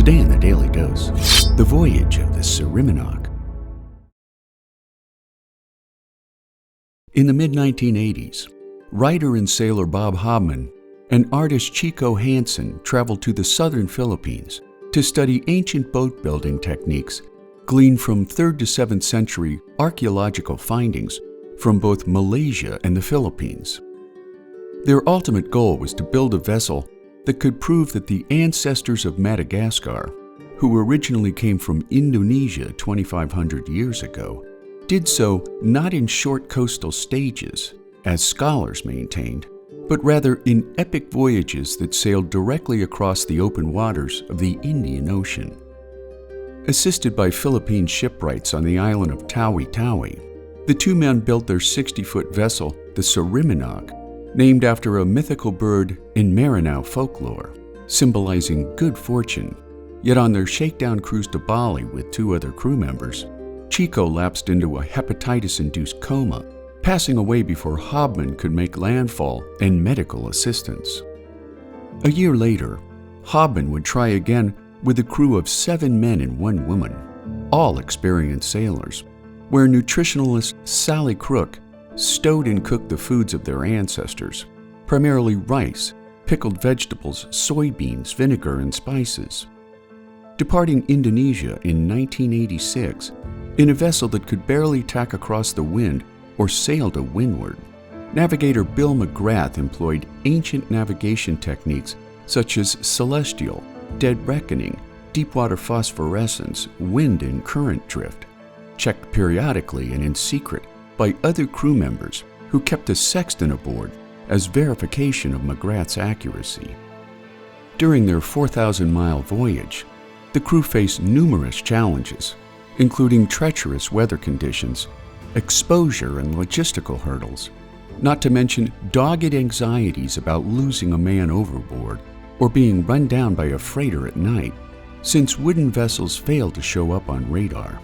Today in the Daily Dose, the voyage of the Sarimanok. In the mid-1980s, writer and sailor Bob Hobman and artist Chico Hansen traveled to the southern Philippines to study ancient boat-building techniques gleaned from 3rd to 7th century archaeological findings from both Malaysia and the Philippines. Their ultimate goal was to build a vessel that could prove that the ancestors of Madagascar, who originally came from Indonesia 2,500 years ago, did so not in short coastal stages, as scholars maintained, but rather in epic voyages that sailed directly across the open waters of the Indian Ocean. Assisted by Philippine shipwrights on the island of Tawi-Tawi, the two men built their 60-foot vessel, the Sarimanok, named after a mythical bird in Maranao folklore, symbolizing good fortune. Yet on their shakedown cruise to Bali with 2 other crew members, Chico lapsed into a hepatitis-induced coma, passing away before Hobman could make landfall and medical assistance. A year later, Hobman would try again with a crew of 7 men and 1 woman, all experienced sailors, where nutritionalist Sally Crook stowed and cooked the foods of their ancestors, primarily rice, pickled vegetables, soybeans, vinegar, and spices. Departing Indonesia in 1986, in a vessel that could barely tack across the wind or sail to windward, navigator Bill McGrath employed ancient navigation techniques such as celestial, dead reckoning, deepwater phosphorescence, wind and current drift, checked periodically and in secret by other crew members who kept a sextant aboard as verification of McGrath's accuracy. During their 4,000-mile voyage, the crew faced numerous challenges, including treacherous weather conditions, exposure and logistical hurdles, not to mention dogged anxieties about losing a man overboard or being run down by a freighter at night, since wooden vessels failed to show up on radar.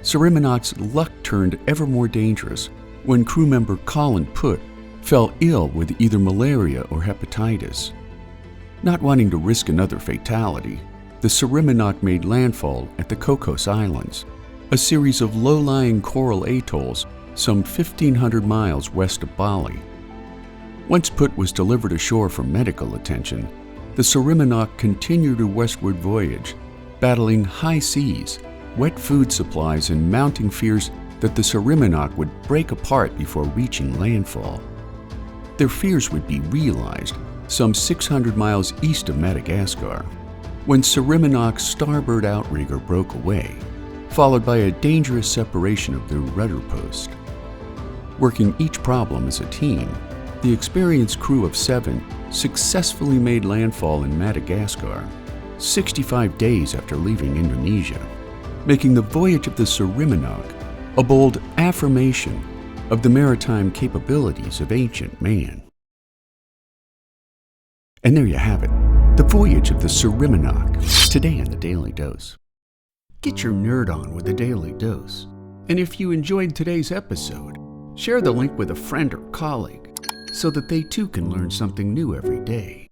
Sarimanok's luck turned ever more dangerous when crew member Colin Putt fell ill with either malaria or hepatitis. Not wanting to risk another fatality, the Sarimanok made landfall at the Cocos Islands, a series of low-lying coral atolls some 1,500 miles west of Bali. Once Putt was delivered ashore for medical attention, the Sarimanok continued her westward voyage, battling high seas, wet food supplies, and mounting fears that the Sarimanok would break apart before reaching landfall. Their fears would be realized some 600 miles east of Madagascar, when Sarimanok's starboard outrigger broke away, followed by a dangerous separation of their rudder post. Working each problem as a team, the experienced crew of 7 successfully made landfall in Madagascar 65 days after leaving Indonesia, making the voyage of the Sarimanok a bold affirmation of the maritime capabilities of ancient man. And there you have it, the voyage of the Sarimanok, today in the Daily Dose. Get your nerd on with the Daily Dose. And if you enjoyed today's episode, share the link with a friend or colleague so that they too can learn something new every day.